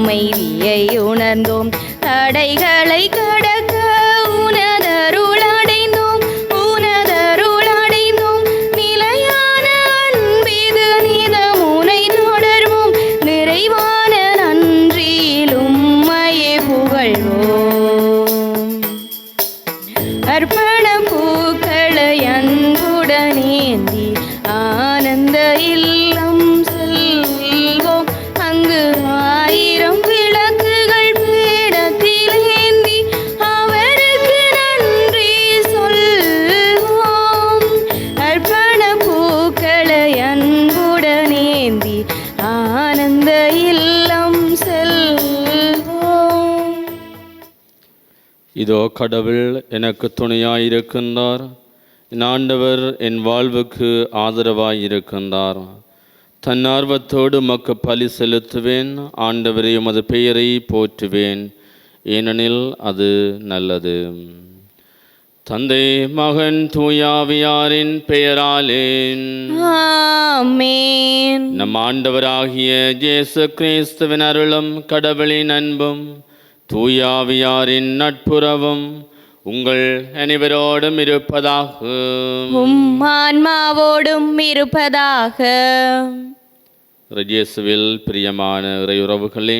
அமைதியை உணர்ந்தோம். தடைகளை கடக்க உனதருள் அடைந்தோம், உனதருள் அடைந்தோம். நிலையான அன்பிது நிதம் உனை தொடர்வோம். நிறைவான நன்றியில் உம்மையே புகழ்வோம். அர்ப்பண பூக்களை அன்புடன் ஏந்தி ஆனந்த இல்லம் செல்வோம். அங்கு 1000 விளக்குகள் பீடத்தில் ஏந்தி அவருக்கு நன்றி சொல்வோம். அர்ப்பண பூக்களை அன்புடன் ஏந்தி ஆனந்த இல்லம் செல்வோம். இதோ கடவுள் எனக்கு துணையாயிருக்கின்றார். என் ஆண்டவர் என் வாழ்வுக்கு ஆதரவாயிருக்கின்றார். தன்னார்வத்தோடு உமக்கு பலி செலுத்துவேன். ஆண்டவரே, உமது பெயரை போற்றுவேன், ஏனெனில் அது நல்லது. தந்தை, மகன், தூயாவியாரின் பெயராலே ஆமென். நம் ஆண்டவராகிய இயேசு கிறிஸ்துவின் அருளும் கடவுளின் அன்பும் தூயாவியாரின் நட்புறவும் உங்கள் அனைவரோடும் இருப்பதாக. உம் ஆன்மாவோடும் இருப்பதாக. இயேசுவில் பிரியமான இறையுறவுகளே,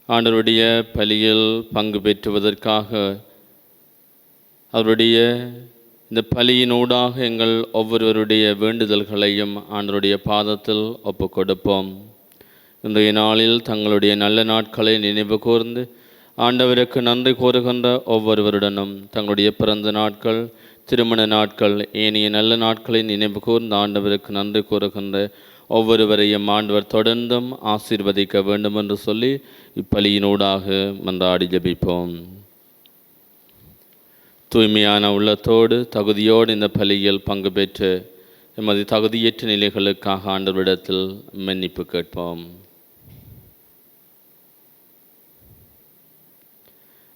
ஆண்டவருடைய பலியில் பங்கு பெற்றுவதற்காக அவருடைய இந்த பலியினூடாக எங்கள் ஒவ்வொருவருடைய வேண்டுதல்களையும் ஆண்டவருடைய பாதத்தில் ஒப்புக் கொடுப்போம். இன்றைய நாளில் தங்களுடைய நல்ல நாட்களை நினைவு கூர்ந்து ஆண்டவருக்கு நன்றி கூறுகின்ற ஒவ்வொருவருடனும் தங்களுடைய பிறந்த நாட்கள், திருமண நாட்கள், ஏனைய நல்ல நாட்களை நினைவு கூர்ந்து ஆண்டவருக்கு நன்றி கூறுகின்ற ஒவ்வொருவரையும் ஆண்டவர் தொடர்ந்தும் ஆசீர்வதிக்க வேண்டும் என்று சொல்லி இப்பலியினூடாக மன்றாடி ஜெபிப்போம். தூய்மையான உள்ளத்தோடு தகுதியோடு இந்த பலியில் பங்கு பெற்று எமது தகுதியற்ற நிலைகளுக்காக ஆண்டவரிடத்தில் மன்னிப்பு கேட்போம்.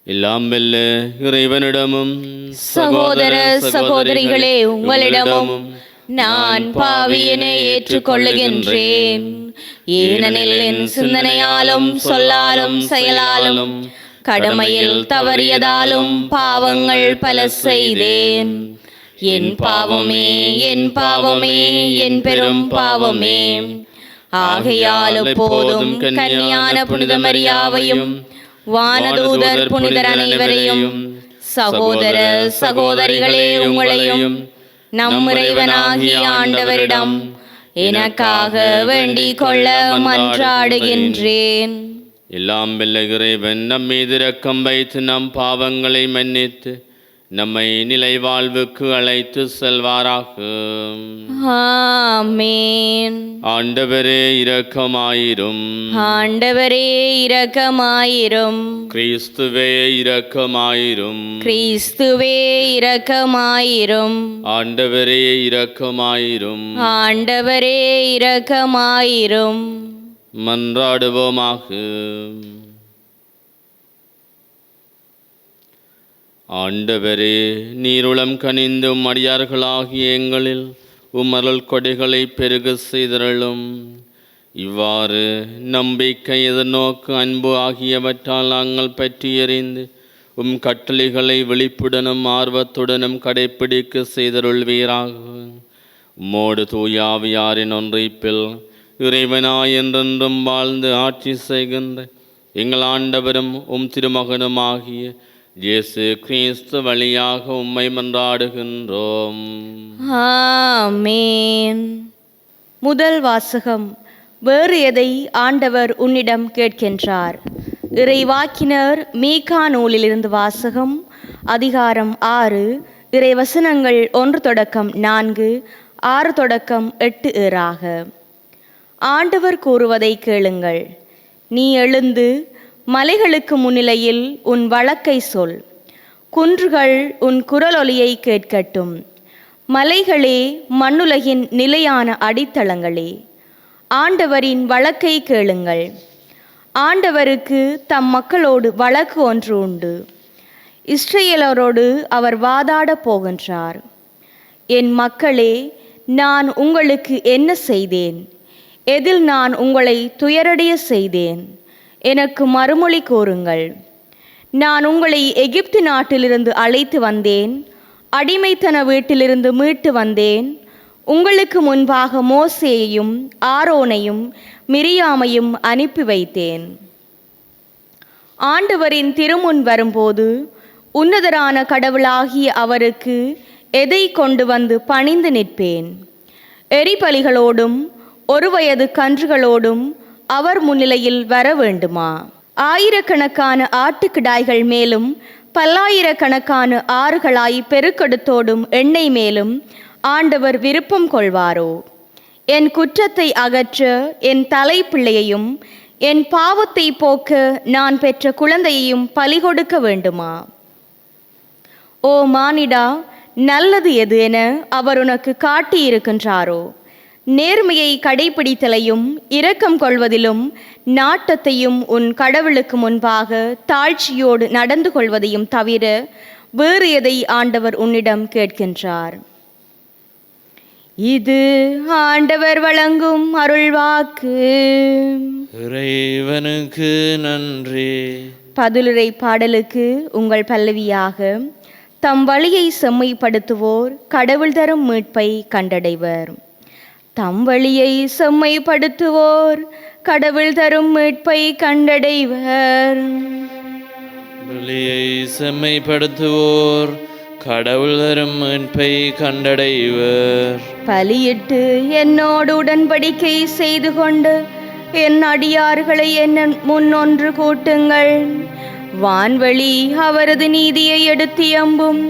எல்லாம் வெல்ல இறைவனிடமும் சகோதர சகோதரிகளே, உங்களிடமும் நான் பாவியனை ஏற்றுக்கொள்ளுகின்றேன். ஏனெனில் என் சிந்தனையாலும் சொல்லாலும் செயலாலும் கடமையில் தவறியதாலும் பாவங்கள் பல செய்தேன். என் பாவமே, என் பாவமே, என் பெரும் பாவமே. ஆகையால் எப்போதும் கன்னியான புனித மரியாவையும் வானதூதர் புனிதர் அனைவரையும், சகோதர சகோதரிகளே உங்களையும் நம் இறைவனாகிய ஆண்டவரிடம் எனக்காக வேண்டிக் கொள்ள மன்றாடுகின்றேன். எல்லாம் வெல்ல இறைவன் நம் மீது இரக்கம் வைத்து நம் பாவங்களை மன்னித்து நம்மை நிலை வாழ்வுக்கு அழைத்து செல்வாராக. ஆமென். ஆண்டவரே இரக்கமாயிரும். ஆண்டவரே இரக்கமாயிரும். கிறிஸ்துவே இரக்கமாயிரும். கிறிஸ்துவே இரக்கமாயிரும். ஆண்டவரே இரக்கமாயிரும். ஆண்டவரே இரக்கமாயிரும். மன்றாடுவோமாக. ஆண்டவரே, நீருளம் கனிந்தும் அடியார்களாகிய எங்களில் உமரல் கொடைகளை பெருக செய்தருளும். இவ்வாறு நம்பிக்கை, எதிர்நோக்கு, அன்பு ஆகியவற்றால் நாங்கள் பற்றி எறிந்து கட்டளைகளை விழிப்புடனும் ஆர்வத்துடனும் கடைப்பிடிக்க செய்தருள்வீராக. உம்மோடு தூயாவியாரின் ஒன்றைப்பில் இறைவனாய் என்றென்றும் வாழ்ந்து ஆட்சி செய்கின்ற எங்கள் ஆண்டவரும் திருமகனுமாகிய இயேசு கிறிஸ்து வழியாக உம்மை மன்றாடுகின்றோம். ஆமென். முதல் வாசகம். வேறு எதை ஆண்டவர் உன்னிடம் கேட்கின்றார்? இறைவாக்கினர் மீகா நூலிலிருந்து வாசகம். அதிகாரம் 6, இறைவசனங்கள் 1 தொடக்கம் 4, 6 தொடக்கம் 8 ஏறாக. ஆண்டவர் கூறுவதை கேளுங்கள். நீ எழுந்து மலைகளுக்கு முன்னிலையில் உன் வழக்கை சொல். குன்றுகள் உன் குரலொலியை கேட்கட்டும். மலைகளே, மண்ணுலகின் நிலையான அடித்தளங்களே, ஆண்டவரின் வழக்கை கேளுங்கள். ஆண்டவருக்கு தம் மக்களோடு வழக்கு ஒன்று உண்டு. இஸ்ரேலரோடு அவர் வாதாட போகின்றார். என் மக்களே, நான் உங்களுக்கு என்ன செய்தேன்? எதில் நான் உங்களை துயரடைய செய்தேன்? எனக்கு மறுமொழி கூறுங்கள். நான் உங்களை எகிப்து நாட்டிலிருந்து அழைத்து வந்தேன், அடிமைத்தன வீட்டிலிருந்து மீட்டு வந்தேன். உங்களுக்கு முன்பாக மோசேயையும் ஆரோனையும் மிரியாமையும் அனுப்பி வைத்தேன். ஆண்டவரின் திருமுன் வரும்போது உன்னதரான கடவுளாகிய அவருக்கு எதை கொண்டு வந்து பணிந்து நிற்பேன்? எரிபலிகளோடும் 1 வயது கன்றுகளோடும் அவர் முன்னிலையில் வர வேண்டுமா? ஆயிரக்கணக்கான ஆட்டுக்கிடாய்கள் மேலும் பல்லாயிரக்கணக்கான ஆறுகளாய் பெருக்கெடுத்தோடும் எண்ணெய் மேலும் ஆண்டவர் விருப்பம் கொள்வாரோ? என் குற்றத்தை அகற்ற என் தலைப்பிள்ளையையும் என் பாவத்தை போக்க நான் பெற்ற குழந்தையையும் பலி கொடுக்க வேண்டுமா? ஓ மானிடா, நல்லது எது என அவர் உனக்கு காட்டியிருக்கின்றாரோ? நேர்மையை கடைபிடித்தலையும் இரக்கம் கொள்வதிலும் நாட்டத்தையும் உன் கடவுளுக்கு முன்பாக தாழ்ச்சியோடு நடந்து கொள்வதையும் தவிர வேறு எதை ஆண்டவர் உன்னிடம் கேட்கின்றார்? இது ஆண்டவர் வழங்கும் அருள்வாக்கு. இறைவனுக்கு நன்றி. பதிலுரை பாடலுக்கு உங்கள் பல்லவியாக: தம் வழியை செம்மைப்படுத்துவோர் கடவுள் தரும் மீட்பை கண்டடைவர். தம் வழியை செம்மைப்படுத்துவோர் கடவுள் தரும் மீட்பை கண்டடைவர். வழியை செம்மைப்படுத்துவோர் கடவுள் தரும் மீட்பை கண்டடைவர். பலியிட்டு என்னோடு உடன்படிக்கை செய்து கொண்டு என் அடியார்களை என் முன்னொன்று கூட்டுங்கள். வான்வழி அவரது நீதியை எடுத்து எம்பும்,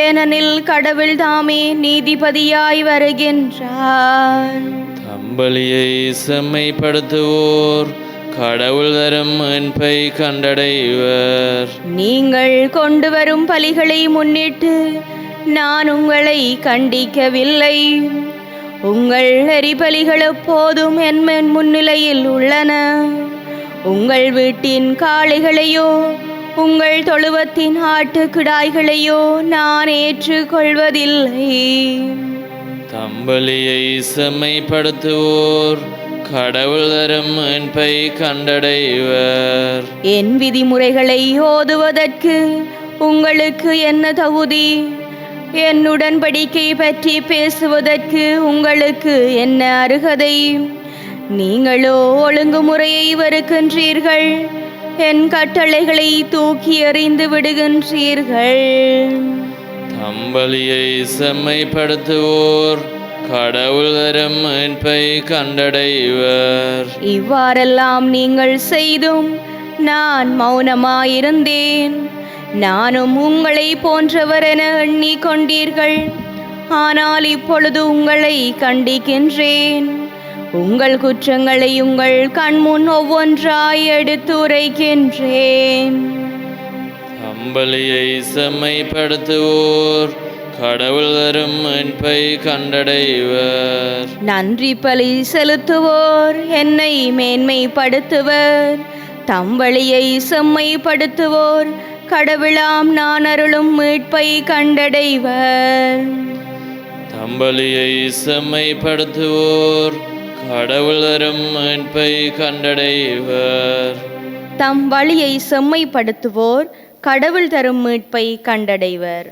ஏனெனில் கடவுள் தாமே நீதிபதியாய் வருகின்றார். தம்பலியை செம்மைப்படுத்துவோர் கடவுள் தரும் மீட்பை கண்டடைவர். நீங்கள் கொண்டு வரும் பலிகளை முன்னிட்டு நான் உங்களை கண்டிக்கவில்லை. உங்கள் எரிபலிகள் எப்போதும் என் முன்னிலையில் உள்ளன. உங்கள் வீட்டின் காளைகளையோ உங்கள் தொழுவத்தின் ஆட்டுக்கிடாய்களையோ நான் ஏற்றுக்கொள்வதில்லை. தம்பலியை செம்மைப்படுத்துவோர் கடவுள் தரும் மீட்பை கண்டடைவர். என் விதிமுறைகளை ஓதுவதற்கு உங்களுக்கு என்ன தகுதி? என் உடன்படிக்கை பற்றி பேசுவதற்கு உங்களுக்கு என்ன அருகதை? நீங்களோ ஒழுங்குமுறையை வெறுக்கின்றீர்கள், என் கட்டளைகளை தூக்கி எறிந்து விடுகின்றீர்கள். தம்பலியை செம்மைப்படுத்துவோர் கடவுள் தரும் மீட்பை கண்டடைவர். இவ்வாறெல்லாம் நீங்கள் செய்தும் நான் மௌனமாயிருந்தேன். நானும் உங்களை போன்றவர் என எண்ணிக்கொண்டீர்கள். ஆனால் இப்பொழுது உங்களை கண்டிக்கின்றேன். உங்கள் குற்றங்களை உங்கள் கண்முன் ஒவ்வொன்றாய் எடுத்துரைக்கின்றேன். தம்பலியை செம்மைப்படுத்துவோர் கடவுள் தரும் மீட்பை கண்டடைவர். நன்றி பலி செலுத்துவோர் என்னை மேன்மைப்படுத்துவர். தம் வழியை செம்மைப்படுத்துவோர் கடவுளாம் நான் அருளும் மீட்பை கண்டடைவர். தம்பலியை செம்மைப்படுத்துவோர் கடவுள் தரும் மீட்பை கண்டடைவர். தம் வழியை செம்மைப்படுத்துவோர் கடவுள் தரும் மீட்பை கண்டடைவர்.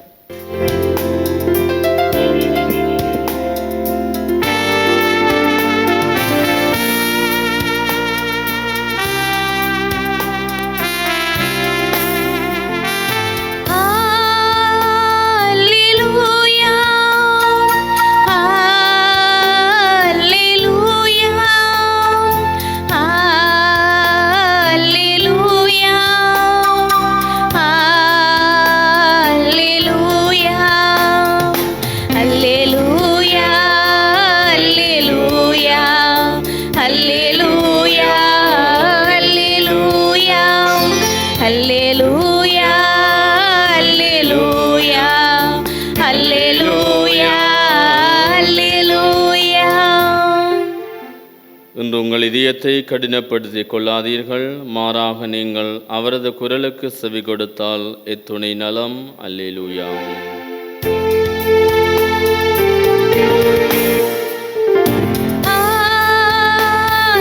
இன்று உங்கள் இதயத்தை கடினப்படுத்திக் கொள்ளாதீர்கள், மாறாக நீங்கள் அவரது குரலுக்கு செவி கொடுத்தால் எத்துணை நலம். அல்லேலூயா.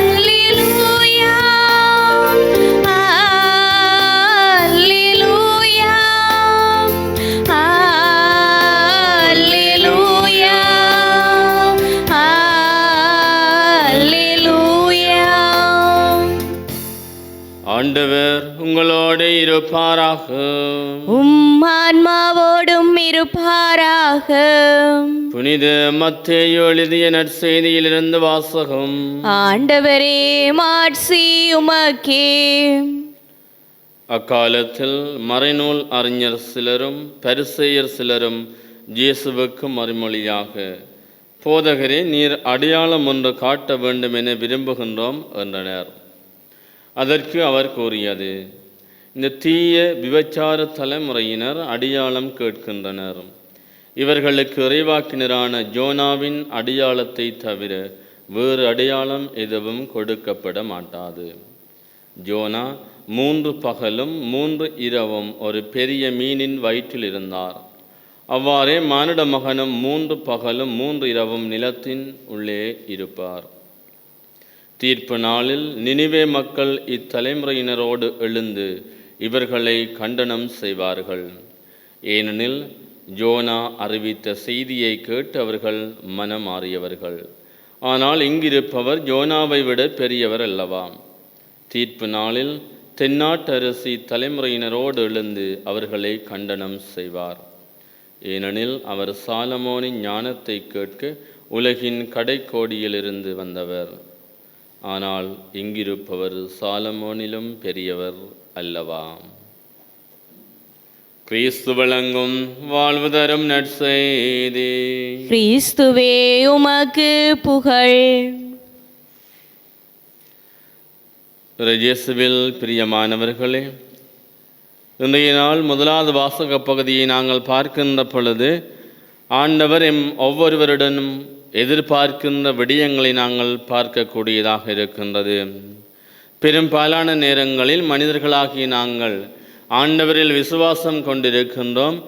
அல்லேலூயா. உம் ஆன்மாவோடும் இருப்பாராக. புனித மத்தேயு எழுதிய நற்செய்தியிலிருந்து வாசகம். ஆண்டவரே மாட்சி உமக்கே. அக்காலத்தில் மறைநூல் அறிஞர் சிலரும் பரிசேயர் சிலரும் இயேசுவுக்கு மறுமொழியாக, போதகரே, நீர் அடையாளம் ஒன்று காட்ட வேண்டும் என விரும்புகின்றோம் என்றனர். அதற்கு அவர் கூறியது, இந்த தீய விபச்சார தலைமுறையினர் அடையாளம் கேட்கின்றனர். இவர்களுக்கு இறைவாக்கினரான ஜோனாவின் அடையாளத்தை தவிர வேறு அடையாளம் எதுவும் கொடுக்கப்பட மாட்டாது. ஜோனா 3 பகலும் 3 இரவும் ஒரு பெரிய மீனின் வயிற்றில் இருந்தார். அவ்வாறே மானிட மகனும் 3 பகலும் 3 இரவும் நிலத்தின் உள்ளே இருப்பார். தீர்ப்பு நாளில் நினிவே மக்கள் இத்தலைமுறையினரோடு எழுந்து இவர்களை கண்டனம் செய்வார்கள். ஏனெனில் ஜோனா அறிவித்த செய்தியை கேட்டு அவர்கள் மனம் மாறியவர்கள். ஆனால் இங்கிருப்பவர் ஜோனாவை விட பெரியவர் அல்லவா? தீர்ப்பு நாளில் தென்னாட்டரசி தலைமுறையினரோடு எழுந்து அவர்களை கண்டனம் செய்வார். ஏனெனில் அவர் சாலமோனின் ஞானத்தை கேட்க உலகின் கடைக்கோடியிலிருந்து வந்தவர். ஆனால் இங்கிருப்பவர் சாலமோனிலும் பெரியவர் அல்லவா? கிறிஸ்து வழங்கும் வாழ்வு தரும் நற்செய்தி. கிறிஸ்துவே உமக்கு புகழ். இயேசுவில் பிரியமானவர்களே, இன்றைய நாள் முதலாவது வாசக பகுதியை நாங்கள் பார்க்கின்ற பொழுது ஆண்டவர் ஒவ்வொருவருடனும் எதிர்பார்க்கின்ற விடயங்களை நாங்கள் பார்க்கக்கூடியதாக இருக்கின்றது. பெரும்பாலான நேரங்களில் மனிதர்களாகிய நாங்கள் ஆண்டவரில் விசுவாசம் கொண்டிருக்கின்றோம்.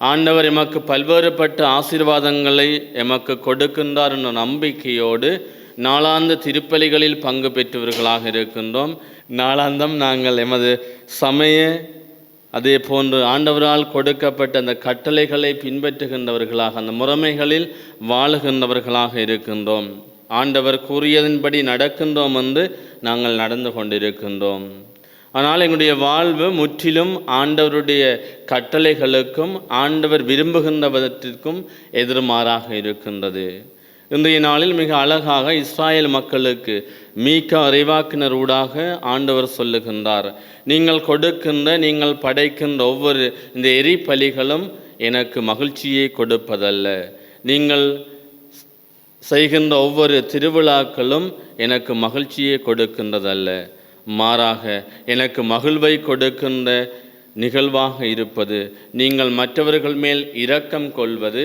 ஆண்டவர் எமக்கு பல்வேறுபட்ட ஆசீர்வாதங்களை எமக்கு கொடுக்கின்றார் என்ற நம்பிக்கையோடு நாளாந்த திருப்பலிகளில் பங்கு பெற்றவர்களாக இருக்கின்றோம். நாளாந்தம் நாங்கள் எமது சமய அதே போன்று ஆண்டவரால் கொடுக்கப்பட்ட அந்த கட்டளைகளை பின்பற்றுகின்றவர்களாக, அந்த முறைமைகளில் வாழுகின்றவர்களாக இருக்கின்றோம். ஆண்டவர் கூறியதன்படி நடக்கின்றோம் என்று நாங்கள் நடந்து கொண்டிருக்கின்றோம். ஆனால் எங்களுடைய வாழ்வு முற்றிலும் ஆண்டவருடைய கட்டளைகளுக்கும் ஆண்டவர் விரும்புகின்றவற்றிற்கும் எதிர்மாறாக இருக்கின்றது. இன்றைய நாளில் மிக அழகாக இஸ்ராயேல் மக்களுக்கு மீகா இறைவாக்கினர் ஊடாக ஆண்டவர் சொல்லுகின்றார், நீங்கள் கொடுக்கின்ற, நீங்கள் படைக்கின்ற ஒவ்வொரு இந்த எரிபலிகளும் எனக்கு மகிழ்ச்சியை கொடுப்பதல்ல. நீங்கள் செய்கின்ற ஒவ்வொரு திருவிழாக்களும் எனக்கு மகிழ்ச்சியை கொடுக்கின்றதல்ல. மாறாக எனக்கு மகிழ்வை கொடுக்கின்ற நிகழ்வாக இருப்பது நீங்கள் மற்றவர்கள் மேல் இரக்கம் கொள்வது,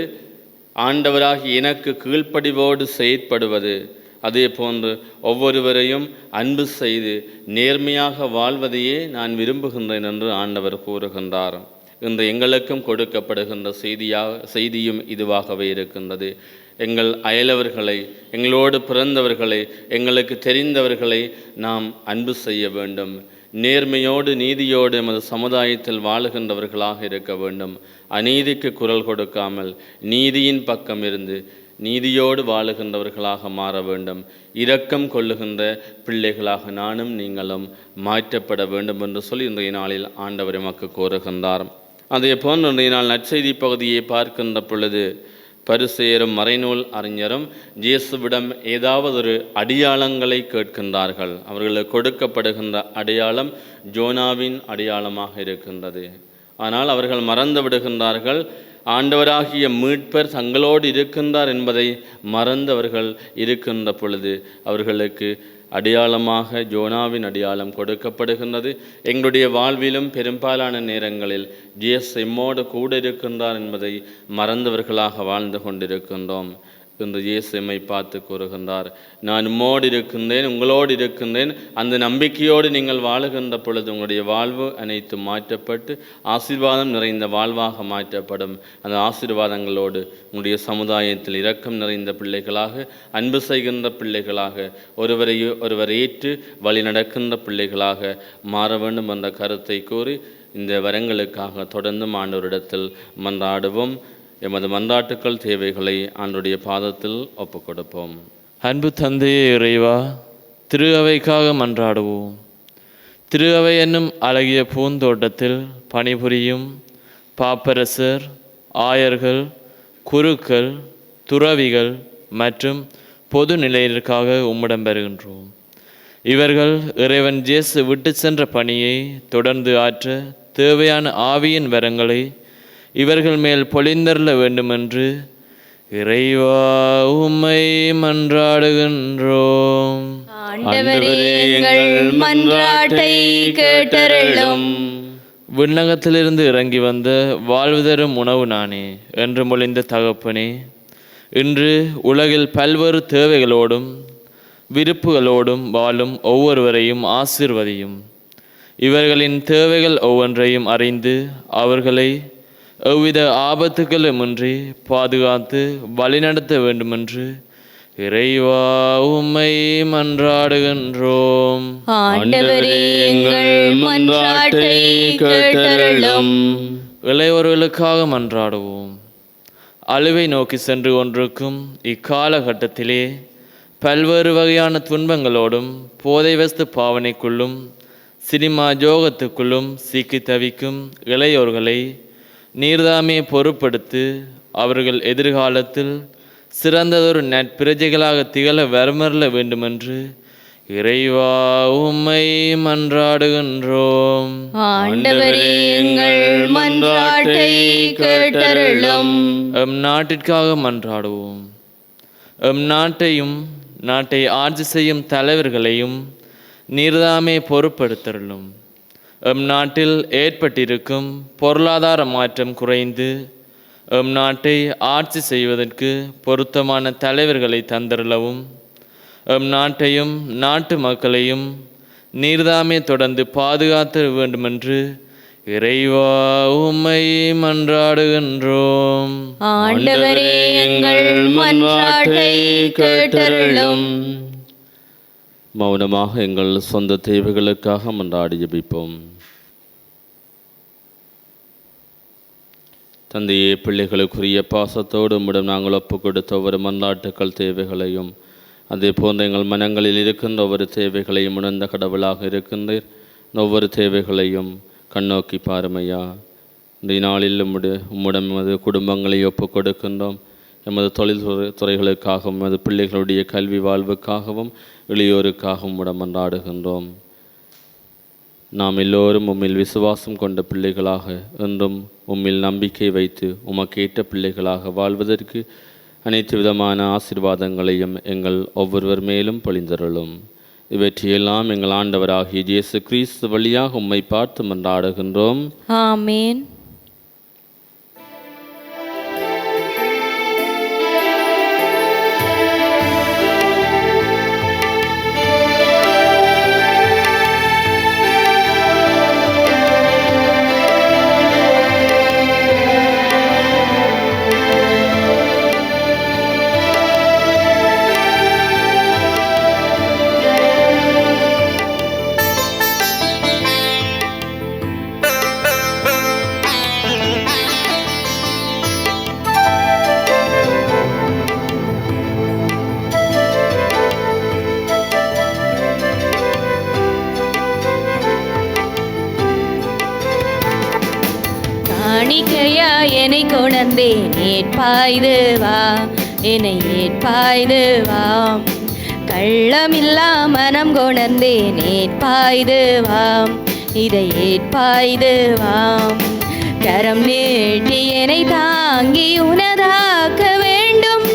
ஆண்டவராகி எனக்கு கீழ்ப்படிவோடு செயற்படுவது, அதே போன்று ஒவ்வொருவரையும் அன்பு செய்து நேர்மையாக வாழ்வதையே நான் விரும்புகின்றேன் என்று ஆண்டவர் கூறுகின்றார். இன்று எங்களுக்கும் கொடுக்கப்படுகின்ற செய்தியும் இதுவாகவே இருக்கின்றது. எங்கள் அயலவர்களை, எங்களோடு பிறந்தவர்களை, எங்களுக்கு தெரிந்தவர்களை நாம் அன்பு செய்ய வேண்டும். நேர்மையோடு நீதியோடு எமது சமுதாயத்தில் வாழுகின்றவர்களாக இருக்க வேண்டும். அநீதிக்கு குரல் கொடுக்காமல் நீதியின் பக்கம் இருந்து நீதியோடு வாழுகின்றவர்களாக மாற வேண்டும். இரக்கம் கொள்ளுகின்ற பிள்ளைகளாக நானும் நீங்களும் மாற்றப்பட வேண்டும் என்று சொல்லி இன்றைய நாளில் ஆண்டவர் எமக்கு கோருகின்றார். அதே போன்று இன்றைய நாள் நற்செய்தி பகுதியை பார்க்கின்ற பொழுது பரிசேயரும் மறைநூல் அறிஞரும் இயேசுவிடம் ஏதாவது ஒரு அடையாளங்களை கேட்கின்றார்கள். அவர்களுக்கு கொடுக்கப்படுகின்ற அடையாளம் ஜோனாவின் அடையாளமாக இருக்கின்றது. ஆனால் அவர்கள் மறந்து விடுகின்றார்கள். ஆண்டவராகிய மீட்பர் தங்களோடு இருக்கின்றார் என்பதை மறந்தவர்கள் இருக்கின்ற பொழுது அவர்களுக்கு அடையாளமாக ஜோனாவின் அடையாளம் கொடுக்கப்படுகின்றது. எங்களுடைய வாழ்விலும் பெரும்பாலான நேரங்களில் ஜிஎஸ் எம்மோடு கூட இருக்கின்றார் என்பதை மறந்தவர்களாக வாழ்ந்து கொண்டிருக்கின்றோம். இன்று இயேசு எம்மை பார்த்து கூறுகின்றார், நான் உம்மோடு இருக்கின்றேன், உங்களோடு இருக்கின்றேன். அந்த நம்பிக்கையோடு நீங்கள் வாழுகின்ற பொழுது உங்களுடைய வாழ்வு அனைத்தும் மாற்றப்பட்டு ஆசீர்வாதம் நிறைந்த வாழ்வாக மாற்றப்படும். அந்த ஆசீர்வாதங்களோடு உங்களுடைய சமுதாயத்தில் இரக்கம் நிறைந்த பிள்ளைகளாக, அன்பு செய்கின்ற பிள்ளைகளாக, ஒருவர் ஏற்று வழி நடக்கின்ற பிள்ளைகளாக மாற வேண்டும் என்ற கருத்தை கூறி இந்த வரங்களுக்காக தொடர்ந்து ஆண்டவரிடத்தில் மன்றாடுவோம். எமது மன்றாட்டுக்கள் தேவைகளை ஆண்டவருடைய பாதத்தில் ஒப்புக் கொடுப்போம். அன்பு தந்தையே இறைவா, திரு அவைக்காக மன்றாடுவோம். திரு அவை என்னும் அழகிய பூந்தோட்டத்தில் பணிபுரியும் பாப்பரசர், ஆயர்கள், குருக்கள், துறவிகள் மற்றும் பொது நிலையிற்காக உம்மிடம் பெறுகின்றோம். இவர்கள் இறைவன் இயேசு விட்டு சென்ற பணியை தொடர்ந்து ஆற்ற தேவையான ஆவியின் வரங்களை இவர்கள் மேல் பொழிந்தருள வேண்டுமென்று இறைவா உம்மை மன்றாடுகின்றோம். ஆண்டவரே, எங்கள் மன்றாட்டை கேட்டருளும். விண்ணகத்திலிருந்து இறங்கி வந்த வாழ்வு தரும் உணவு நானே என்று மொழிந்த தகப்பனே, இன்று உலகில் பல்வேறு தேவைகளோடும் விருப்புகளோடும் வாழும் ஒவ்வொருவரையும் ஆசீர்வதியும். இவர்களின் தேவைகள் ஒவ்வொன்றையும் அறிந்து அவர்களை எவ்வித ஆபத்துகளுமின்றி பாதுகாத்து வழிநடத்த வேண்டுமென்று இறைவா உம்மை மன்றாடுகின்றோம். ஆண்டவரே, எங்கள் மன்றாட்டை கேட்டருளும். இளையவர்களுக்காக மன்றாடுவோம். அழிவை நோக்கி சென்று கொண்டிருக்கும் இக்காலகட்டத்திலே பல்வேறு வகையான துன்பங்களோடும் போதை வஸ்து பாவனைக்குள்ளும் சினிமா ஜோகத்துக்குள்ளும் சிக்கி தவிக்கும் இளையோர்களை நீர்தாமே பொறுப்படுத்தி அவர்கள் எதிர்காலத்தில் சிறந்ததொரு நற்பிரஜைகளாக திகழ வரமருள வேண்டுமென்று இறைவா உம்மை மன்றாடுகின்றோம். ஆண்டவரே, எங்கள் மன்றாட்டை கேட்டருளும். எம் நாட்டிற்காக மன்றாடுவோம். எம் நாட்டையும் நாட்டை ஆட்சி செய்யும் தலைவர்களையும் நீர்தாமே பொறுப்படுத்தருளும். எம் நாட்டில் ஏற்பட்டிருக்கும் பொருளாதார மாற்றம் குறைந்து எம் நாட்டை ஆட்சி செய்வதற்கு பொருத்தமான தலைவர்களை தந்தருளவும். எம் நாட்டையும் நாட்டு மக்களையும் நீர்தாமே தொடர்ந்து பாதுகாத்த வேண்டுமென்று இறைவா உம்மை மன்றாடுகின்றோம். ஆண்டவரே, எங்கள் மன்றாட்டை கேட்டருளும். மௌனமாக எங்கள் சொந்த தேவைகளுக்காக மன்றாடி ஜெபிப்போம். தந்தையே, பிள்ளைகளுக்குரிய பாசத்தோடு உம்மிடம் நாங்கள் ஒப்பு கொடுத்த ஒவ்வொரு மன்றாட்டுக்கள் தேவைகளையும் அதே போன்ற எங்கள் மனங்களில் இருக்கின்ற ஒவ்வொரு தேவைகளையும் உணர்ந்த கடவுளாக இருக்கின்றீர். ஒவ்வொரு தேவைகளையும் கண்ணோக்கி பாருமையா. இந்த நாளில் உம்முடன் எமது குடும்பங்களை ஒப்பு கொடுக்கின்றோம். எமது தொழில் துறைகளுக்காகவும் எமது பிள்ளைகளுடைய கல்வி வாழ்வுக்காகவும் இளையோருக்காகவும் உம்மிடம் மன்றாடுகின்றோம். நாம் எல்லோரும் உம்மில் விசுவாசம் கொண்ட பிள்ளைகளாக என்றும் உம்மில் நம்பிக்கை வைத்து உமக்கேற்ற பிள்ளைகளாக வாழ்வதற்கு அனைத்து விதமான ஆசீர்வாதங்களையும் எங்கள் ஒவ்வொருவர் மேலும் பொழிந்தருளும். இவற்றையெல்லாம் எங்கள் ஆண்டவராகிய இயேசு கிறிஸ்து வழியாக உம்மை பார்த்து மன்றாடுகின்றோம். ஆமேன். காணிக்கையா என்னை கொணர்ந்தே நேற்பாய்து வா, என்னை ஏற்பாய்து வா. கள்ளமில்லா மனம் கொணர்ந்தே நேற்பாய்து வா, இதை ஏற்பாய்து வா. கரம் நீட்டி என்னை தாங்கி உனதாக்க வேண்டும்,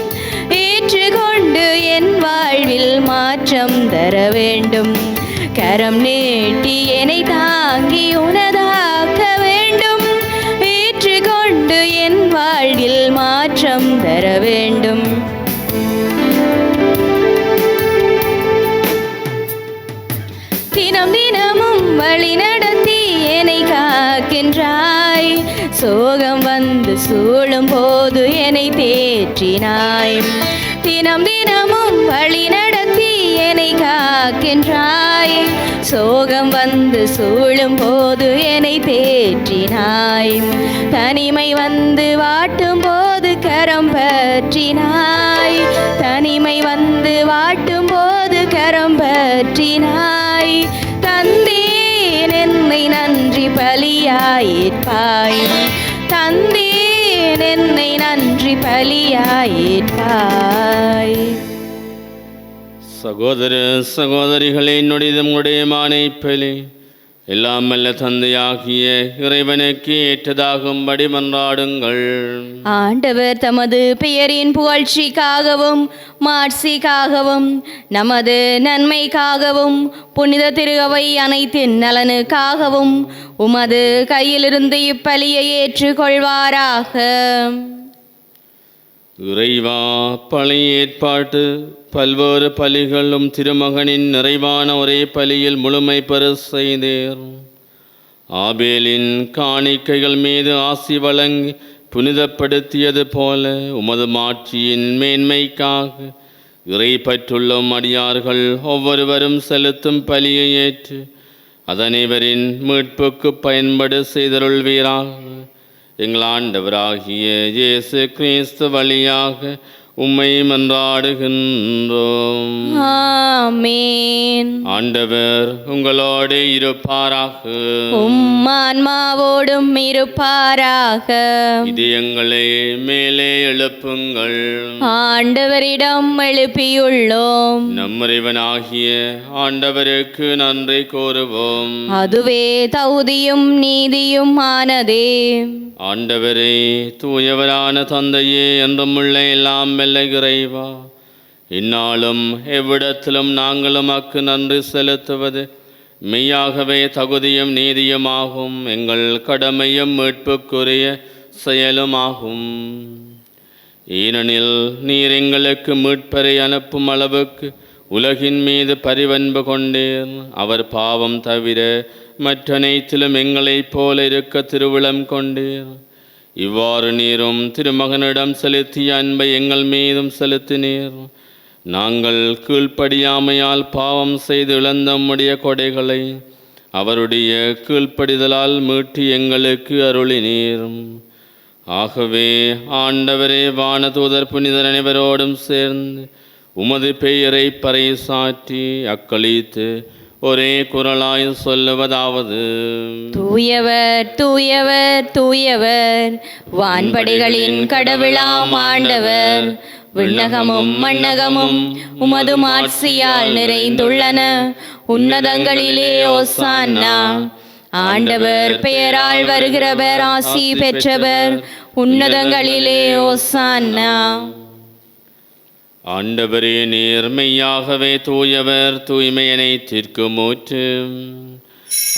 ஏற்றுக்கொண்டு என் வாழ்வில் மாற்றம் தர வேண்டும். கரம் நீட்டி என்னை தாங்கி உனதாக்க வேண்டும், ஏற்றுக்கொண்டு என் வாழ்வில் மாற்றம் தர வேண்டும். தினம் தினமும் வழி நடத்தி என்னை காக்கின்றாய், சோகம் வந்து சூழும் போது என்னை தேற்றினாய். தினம் தினமும் வழி நடத்தி என்னை காக்கின்றாய், சோகம் வந்து சூழும் போது என்னை தேற்றினாய். தனிமை வந்து வாட்டும் போது கரம் பற்றினாய், தனிமை வந்து வாட்டும் போது கரம் பற்றினாய். தந்தே பலியாயேற்பாய். தந்தேன் என்னை நன்றி பலியாயேற்பாய். சகோதர சகோதரிகளே, என்னுடைய உங்களுடைய மானைப்பலி எல்லாம் வல்ல தந்தையாகிய இறைவனுக்கு ஏற்றதாகும்படி மன்றாடுங்கள். ஆண்டவர் தமது பெயரின் புகழ்ச்சிக்காகவும் மாட்சிக்காகவும் நமது நன்மைக்காகவும் புனித திருகவை அனைத்தின் நலனுக்காகவும் உமது கையிலிருந்து இப்பலியை ஏற்றுக்கொள்வாராக. இறைவா, பழைய ஏற்பாட்டு பல்வேறு பலிகளும் திருமகனின் நிறைவான ஒரே பலியில் முழுமை பெற செய்தீர். ஆபேலின் காணிக்கைகள் மீது ஆசி வழங்கி புனிதப்படுத்தியது போல உமது மாட்சியின் மேன்மைக்காக இறை பற்றுள்ள அடியார்கள் ஒவ்வொருவரும் செலுத்தும் பலியை ஏற்று அதனைவரின் மீட்புக்கு பயன்பட செய்தருள்வீராக. எங்கள் ஆண்டவராகிய இயேசு கிறிஸ்து வழியாக உம்மை மன்றாடுகின்றோம். ஆமென். ஆண்டவர் உங்களோடு இருப்பாராக. உம் ஆன்மாவோடும் இருப்பாராக. இதயங்களை மேலே எழுப்புங்கள். ஆண்டவரிடம் எழுப்பியுள்ளோம். நம் இறைவனாகிய ஆண்டவருக்கு நன்றி கூறுவோம். அதுவே தகுதியும் நீதியும் ஆனதே. ஆண்டவரே, தூயவரான தந்தையே, என்றும் உள்ள எல்லாம் வல்ல இறைவா, இந்நாளும் எவ்விடத்திலும் நாங்களும் அக்கு நன்றி செலுத்துவது மெய்யாகவே தகுதியும் நீதியுமாகும். எங்கள் கடமையும் மீட்புக்குரிய செயலுமாகும். ஏனெனில் நீர் எங்களுக்கு மீட்பரை அனுப்பும் அளவுக்கு உலகின் மீது பரிவன்பு கொண்டீர். அவர் பாவம் தவிர மற்றனைத்திலும் எங்களைப் போல இருக்க திருவிழம் கொண்டீர். இவ்வாறு நீரும் திருமகனிடம் செலுத்திய அன்பை எங்கள் மீதும் செலுத்தினீர். நாங்கள் கீழ்ப்படியாமையால் பாவம் செய்து இழந்த உம்முடைய கொடைகளை அவருடைய கீழ்ப்படிதலால் மீட்டி எங்களுக்கு அருளினீர். ஆகவே ஆண்டவரே, வானதூதர் புனிதர் அனைவரோடும் சேர்ந்து உமது பெயரை பறைசாற்றி அக்களித்து ஒரே குரலாய் சொல்லுவதாவது: தூயவர் தூயவர் தூயவர், வான்படைகளின் கடவுளாம் ஆண்டவர். விண்ணகமும் மண்ணகமும் உமது மாட்சியால் நிறைந்துள்ளன. உன்னதங்களிலே ஓசான்னா. ஆண்டவர் பெயரால் வருகிறவர் ஆசி பெற்றவர். உன்னதங்களிலே ஓசான்னா. ஆண்டவரே, நீர் மெய்யாகவே தூயவர், தூய்மையனை தீர்க்கும் ஊற்று.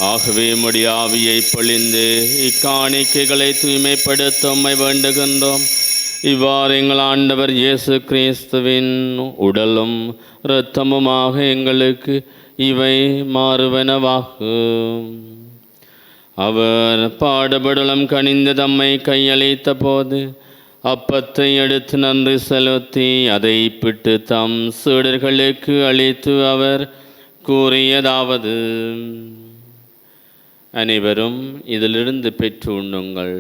ஆகவே உம்முடைய ஆவியை பொழிந்து இக்காணிக்கைகளை தூய்மைப்படுத்த உம்மை வேண்டுகின்றோம். இவ்வாறு எங்கள் ஆண்டவர் இயேசு கிறிஸ்துவின் உடலும் இரத்தமுமாக எங்களுக்கு இவை மாறுவனவாகும். அவர் பாடுபடலும் கனிந்து தம்மை கையளித்த போது அப்பத்தை எடுத்து நன்றி செலுத்தி அதை பிட்டு தம் சீடர்களுக்கு அளித்து அவர் கூறியதாவது: அனைவரும் இதிலிருந்து பெற்று உண்ணுங்கள்,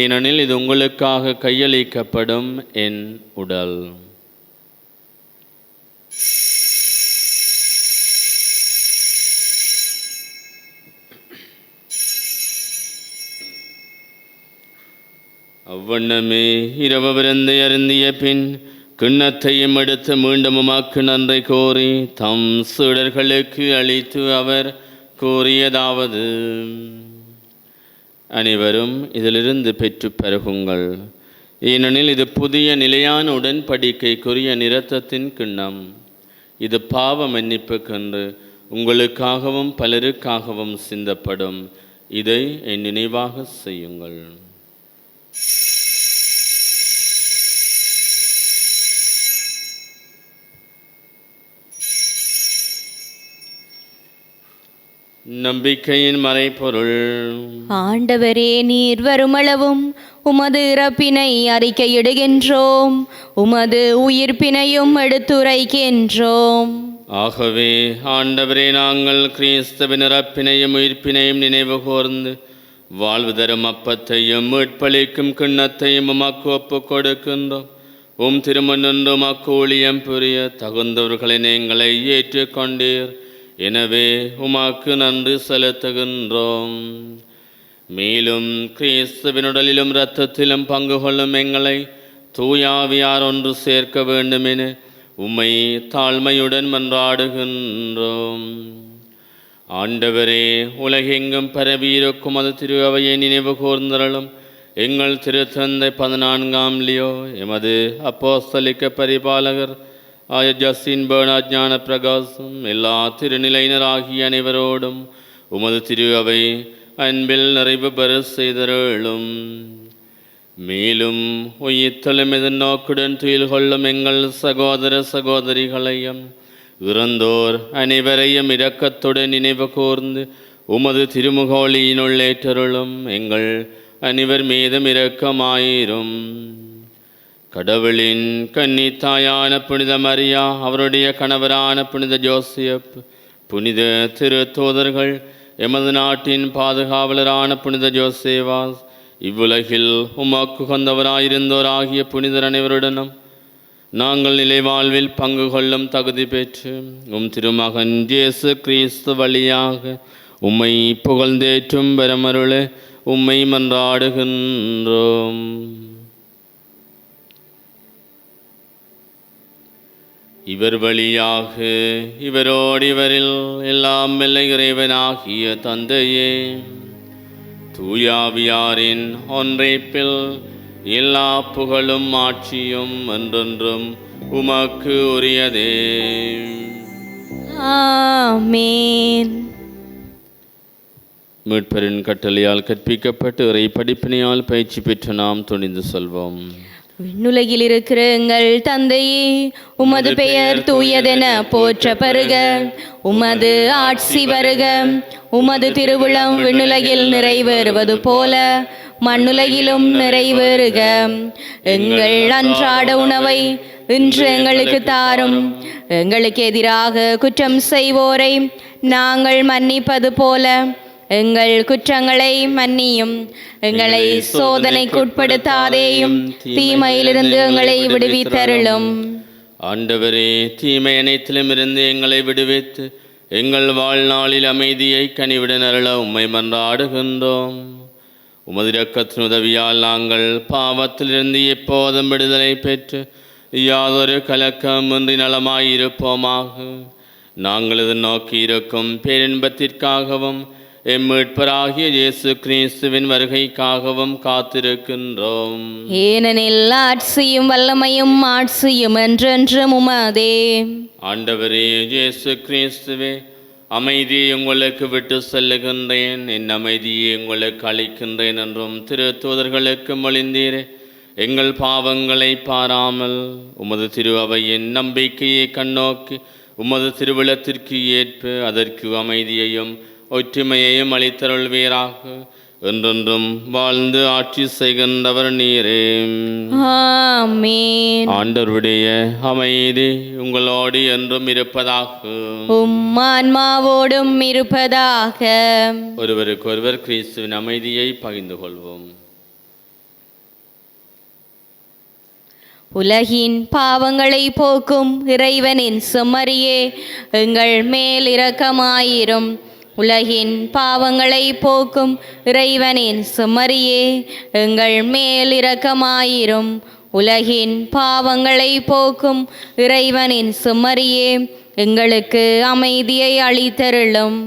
ஏனெனில் இது உங்களுக்காக கையளிக்கப்படும் என் உடல். அவ்வண்ணமே இரவு விருந்தை அருந்திய பின் கிண்ணத்தையும் எடுத்து மீண்டும் உமக்கு நன்றி கூறி தம் சீடர்களுக்கு அளித்து அவர் கூறியதாவது: அனைவரும் இதிலிருந்து பெற்று பருகுங்கள், ஏனெனில் இது புதிய நிலையான உடன்படிக்கைக்குரிய இரத்தத்தின் கிண்ணம். இது பாவ மன்னிப்புக்கென்று உங்களுக்காகவும் பலருக்காகவும் சிந்தப்படும். இதை என் நினைவாக செய்யுங்கள். நம்பிக்கையின் மறைபொருள். ஆண்டவரே, நீர் வருமளவும் உமது இறப்பினை அறிக்கையிடுகின்றோம், உமது உயிர்ப்பினையும் எடுத்துரைக்கின்றோம். ஆகவே ஆண்டவரே, நாங்கள் கிறிஸ்துவின் இறப்பினையும் உயிர்ப்பினையும் நினைவு கூர்ந்து வாழ்வு தரும் அப்பத்தையும் மீட்பளிக்கும் கிண்ணத்தையும் உமக்கு ஒப்புக் கொடுக்கின்றோம். உம் திருமணன்று உமக்கு ஊழியம் புரிய தகுந்தவர்களை நீங்களை ஏற்றுக்கொண்டீர். எனவே உமக்கு நன்றி செலுத்துகின்றோம். மேலும் கிறிஸ்துவின் உடலிலும் இரத்தத்திலும் பங்கு கொள்ளும் எங்களை தூயாவியார் ஒன்று சேர்க்க வேண்டுமென உம்மை தாழ்மையுடன் மன்றாடுகின்றோம். ஆண்டவரே, உலகெங்கும் பரவியிருக்கும் அது திரு அவையை நினைவு கூர்ந்தருளும். எங்கள் திருத்தந்தை 14ஆம் லியோ, எமது அப்போஸ்தலிக்க பரிபாலகர் ஆய ஜஸ்டின் பெர்னார்ட் ஞான பிரகாசம், எல்லா திருநிலையினராகிய அனைவரோடும் உமது திரு அவை அன்பில் நிறைவு பெற செய்தருளும். மேலும் உயிர்த்தலும் எதிர்நோக்குடன் துயில் கொள்ளும் எங்கள் சகோதர சகோதரிகளையும் இறந்தோர் அனைவரையும் இரக்கத்துடன் நினைவு கூர்ந்து உமது திருமுகோளியினுள் ஏற்றருளும். எங்கள் அனைவர் மீதும் இரக்கமாயிரும். கடவுளின் கன்னி தாயான புனித மரியா, அவருடைய கணவரான புனித ஜோசியப், புனித திரு தூதர்கள், எமது நாட்டின் பாதுகாவலரான புனித ஜோசேவாஸ், இவ்வுலகில் உமக்கு கொண்டவராயிருந்தோராகிய புனிதர் அனைவருடனும் நாங்கள் நிலைவாழ்வில் பங்கு கொள்ளும் தகுதி பெற்று உம் திருமகன் இயேசு கிறிஸ்து வழியாக உம்மை புகழ்ந்தேற்றும் பெருமருளே உம்மை மன்றாடுகின்றோம். இவர் வழியாக இவரோடு இவரில் எல்லாம் வல்ல இறைவனாகிய தந்தையே, தூயாவியாரின் ஒன்றைப்பில் எல்லா புகழும் ஆட்சியும் என்றென்றும் உமக்கு உரியதே. ஆமென். மீட்பரின் கட்டளையால் கற்பிக்கப்பட்டு இறை படிப்பினையால் பயிற்சி பெற்று நாம் துணிந்து செல்வோம். விண்ணுலகில் இருக்கிற எங்கள் தந்தையே, உமது பெயர் தூயதென போற்ற பெறுக. உமது ஆட்சி வருக. உமது திருவுளம் விண்ணுலகில் நிறைவேறுவது போல மண்ணுலகிலும் நிறைவேறுக. எங்கள் அன்றாட உணவை இன்று எங்களுக்கு தாரும். எங்களுக்கு எதிராக குற்றம் செய்வோரை நாங்கள் மன்னிப்பது போல எங்கள் குற்றங்களை மன்னியும். எங்களை சோதனைக்குட்படுத்தாதேயும், தீமையிலிருந்து எங்களை விடுவித்தருளும். ஆண்டவரே, தீமை அனைத்திலும் இருந்து எங்களை விடுவித்து எங்கள் வாழ்நாளில் அமைதியை கனிவுடன் அருள உம்மை மன்றாடுகின்றோம். உமது இரக்கத்தின் உதவியால் நாங்கள் பாவத்திலிருந்து எப்போதும் விடுதலை பெற்று யாதொரு கலக்கமின்றி நலமாயிருப்போமாக. நாங்கள் இது நோக்கி இருக்கும் பேரின்பத்திற்காகவும் எம் மீட்பராகிய இயேசு கிறிஸ்துவின் வருகைக்காகவும் காத்திருக்கின்றோம். ஏனெனில் ஆட்சியும் வல்லமையும் ஆட்சியும் என்றென்றும் உமதே. ஆண்டவரே இயேசு கிறிஸ்துவே, அமைதியை உங்களுக்கு விட்டு செல்லுகின்றேன், என் அமைதியை உங்களுக்கு அளிக்கின்றேன் என்றும் திரு தூதர்களுக்கு மொழிந்தீரே. எங்கள் பாவங்களை பாராமல் உமது திரு அவையின் நம்பிக்கையை கண்ணோக்கி உமது திருவிழத்திற்கு ஏற்ப அதற்கு அமைதியையும் ஒற்றுமையையும் அளித்தருள்வீராக. என்றென்றும் வாழ்ந்து ஆட்சி செய்கின்றவர் நீரே. ஆமென். ஆண்டவருடைய அமைதி உங்களோடு என்றும் இருப்பதாக. உம் ஆன்மாவோடும் இருப்பதாக. ஒருவருக்கொருவர் கிறிஸ்துவின் அமைதியை பகிர்ந்து கொள்வோம். உலகின் பாவங்களை போக்கும் இறைவனின் செம்மறியே, எங்கள் மேல் இரக்கமாயிரும். உலகின் பாவங்களை போக்கும் இறைவனின் செம்மறியே, எங்கள் மேல் இரக்கமாயிரும். உலகின் பாவங்களை போக்கும் இறைவனின் செம்மறியே, எங்களுக்கு அமைதியை அளித்தருளும்.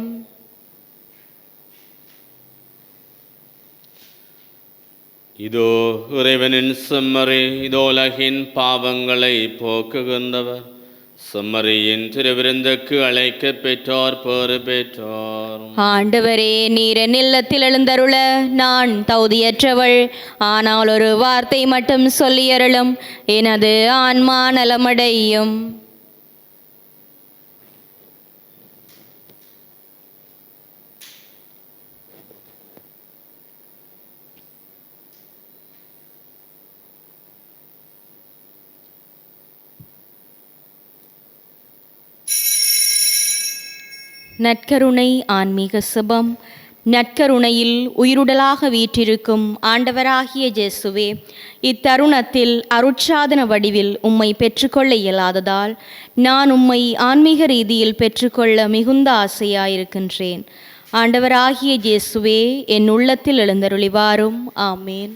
இதோ இறைவனின் செம்மறி, இதோ உலகின் பாவங்களை போக்குகின்றவர். செம்மறியின் திருவிருந்துக்கு அழைக்க பெற்றோர் பேறு பெற்றோர். ஆண்டவரே, நீர் என் இல்லத்தில் எழுந்தருள நான் தகுதியற்றவள். ஆனால் ஒரு வார்த்தை மட்டும் சொல்லியருளும், எனது ஆன்மா நலமடையும். நற்கருணை ஆன்மீக சுபம். நற்கருணையில் உயிருடலாக வீற்றிருக்கும் ஆண்டவராகிய இயேசுவே, இத்தருணத்தில் அருட்சாதன வடிவில் உம்மை பெற்றுக்கொள்ள இயலாததால் நான் உம்மை ஆன்மீக ரீதியில் பெற்றுக்கொள்ள மிகுந்த ஆசையாயிருக்கின்றேன். ஆண்டவராகிய இயேசுவே, என் உள்ளத்தில் எழுந்தருளி வாரும். ஆமேன்.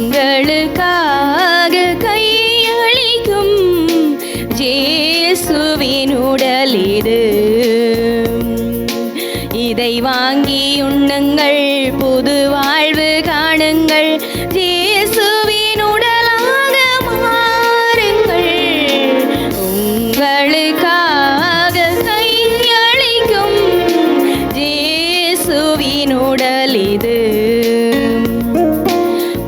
உங்களுக்காக கையளிக்கும் இயேசுவின் உடல் இது. இதை வாங்கி உண்ணுங்கள், புது வாழ்வு காணுங்கள். இயேசுவின் உடலாக மாறுங்கள். உங்களுக்காக கையளிக்கும் இயேசுவின் உடல் இது.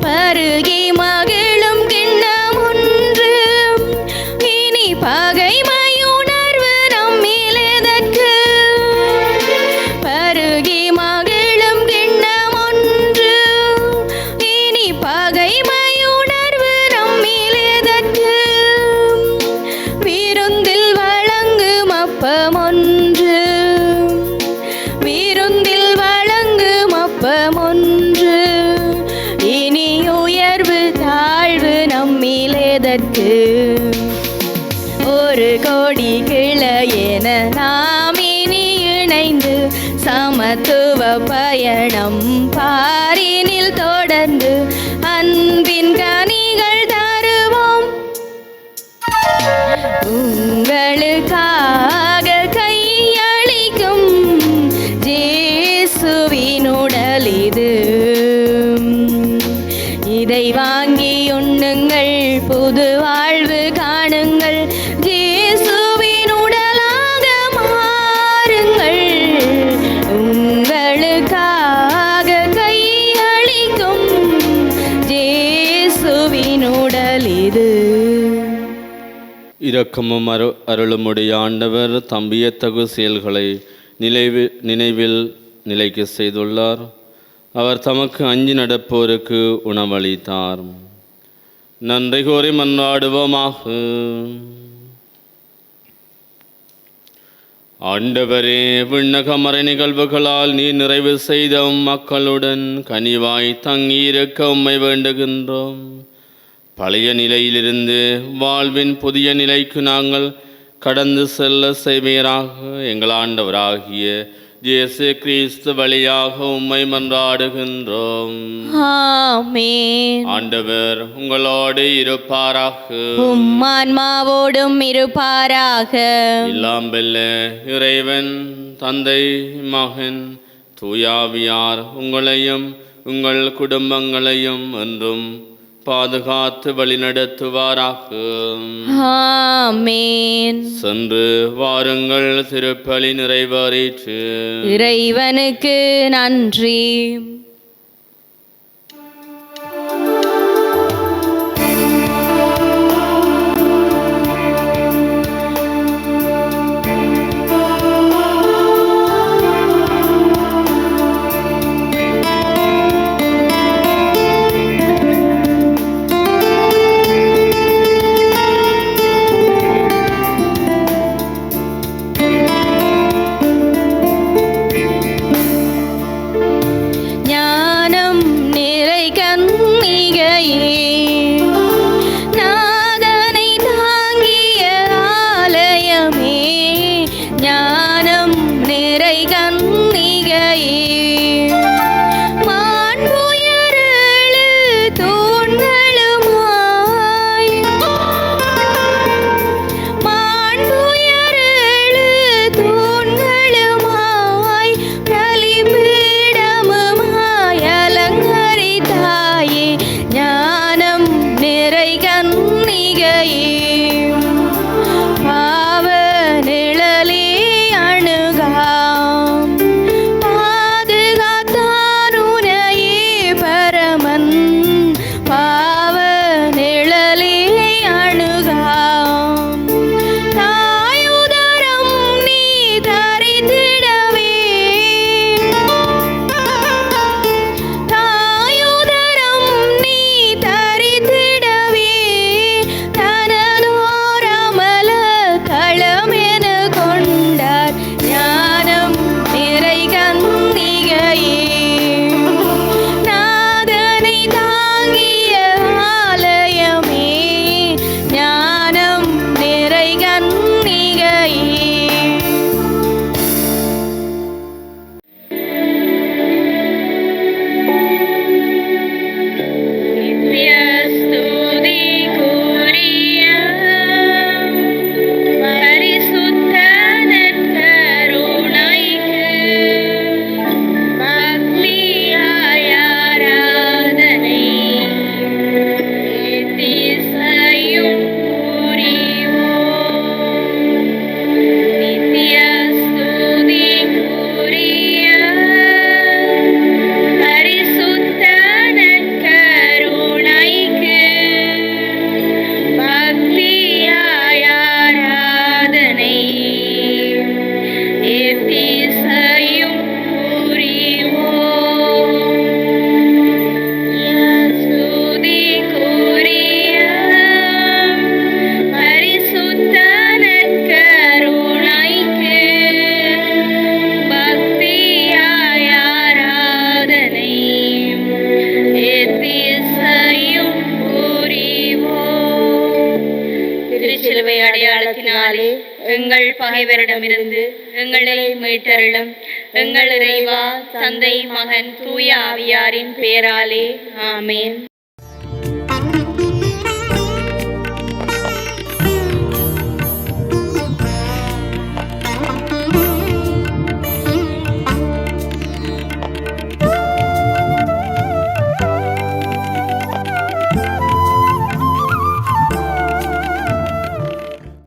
பருகி மகிழும் கிண்ணம் ஒன்று, இனி பகைமையுணர்வு நம்மில் எதற்கு? பருகி மகிழும் கிண்ணம் ஒன்று, இனி பகைமையுணர்வு நம்மில் எதற்கு? விருந்தில் வழங்கும் அப்பம் ஒன்று, விருந்தில் வழங்கும் அப்பம் ஒன்று, இனி உயர்வு தாழ்வு நம்மில் எதற்கு? ஒரு கோடி கிளையென நாம் இனி இணைந்து சமத்துவ பயணம் பாரினில் தொடர்ந்து அன்பின் கனிகள் தருவோம். உங்களுக்காக கையளிக்கும் இயேசுவின் உடல் இது. இதை வாங்கி உண்ணுங்கள், புது வாழ்வு காணுங்கள். இயேசுவின் உடலாக மாறுங்கள். உங்களுக்காக கையளிக்கும் இயேசுவின் உடல் இது. இரக்கமும் அருளுமுடைய ஆண்டவர் தம்பியத்தகு செயல்களை நினைவில் நிலைக்க செய்துள்ளார். அவர் தமக்கு அஞ்சி நடப்போருக்கு உணவளித்தார். நன்றி கோரி மன்றாடுவோமாக. ஆண்டவரே, விண்ணக மறை நிகழ்வுகளால் நீ நிறைவு செய்த மக்களுடன் கனிவாய் தங்கியிருக்க உம்மை வேண்டுகின்றோம். பழைய நிலையிலிருந்து வாழ்வின் புதிய நிலைக்கு நாங்கள் கடந்து செல்ல செய்வீராக. எங்கள் ஆண்டவராகிய இயேசு கிறிஸ்து வழியாக உம்மை மன்றாடுகின்றோம். ஆமென். ஆண்டவர் உங்களோடு இருப்பாராக. உம் ஆன்மாவோடும் இருப்பாராக. எல்லாம் வல்ல இறைவன் தந்தை, மகன், தூயாவியார் உங்களையும் உங்கள் குடும்பங்களையும் என்றும் பாதுகாத்து வழிநடத்துவாராக. ஆமென். சென்று வாருங்கள், திருப்பலி நிறைவேறிற்று. இறைவனுக்கு நன்றி. சிலுவை அடையாளத்தினாலே எங்கள் பகைவரிடமிருந்து எங்களை மீட்டருளும். எங்கள் இறைவா, தந்தை, மகன், தூய ஆவியாரின் பேராலே. ஆமேன்.